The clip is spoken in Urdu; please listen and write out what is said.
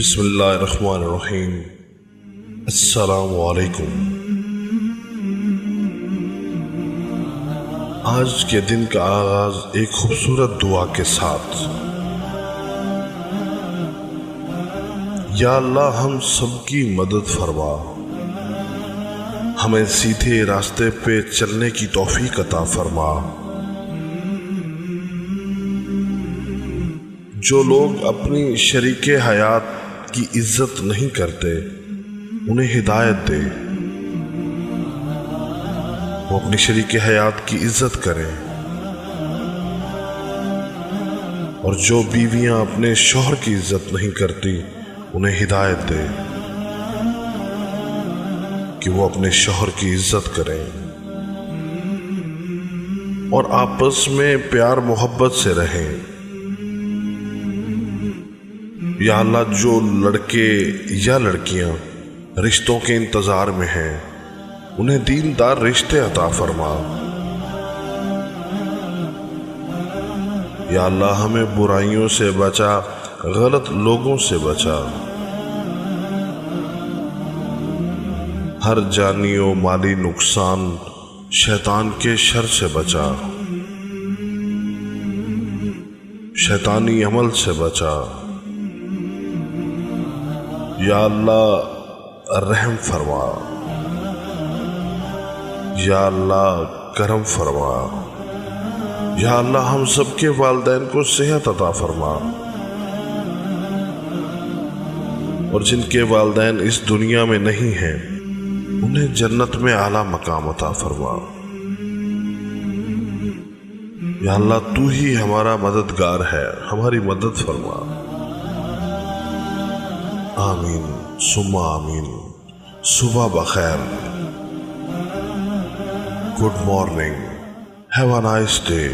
بسم اللہ الرحمن الرحیم۔ السلام علیکم۔ آج کے دن کا آغاز ایک خوبصورت دعا کے ساتھ۔ یا اللہ ہم سب کی مدد فرما، ہمیں سیدھے راستے پہ چلنے کی توفیق عطا فرما۔ جو لوگ اپنی شریک حیات کی عزت نہیں کرتے انہیں ہدایت دے، وہ اپنی شریک حیات کی عزت کریں۔ اور جو بیویاں اپنے شوہر کی عزت نہیں کرتی انہیں ہدایت دے کہ وہ اپنے شوہر کی عزت کریں اور آپس میں پیار محبت سے رہیں۔ یا اللہ جو لڑکے یا لڑکیاں رشتوں کے انتظار میں ہیں انہیں دیندار رشتے عطا فرما۔ یا اللہ ہمیں برائیوں سے بچا، غلط لوگوں سے بچا، ہر جانی و مالی نقصان شیطان کے شر سے بچا، شیطانی عمل سے بچا۔ یا اللہ رحم فرما، یا اللہ کرم فرما۔ یا اللہ ہم سب کے والدین کو صحت عطا فرما، اور جن کے والدین اس دنیا میں نہیں ہیں انہیں جنت میں اعلیٰ مقام عطا فرما۔ یا اللہ تو ہی ہمارا مددگار ہے، ہماری مدد فرما۔ آمین ثم آمین۔ صبح بخیر۔ Good morning. Have a nice day.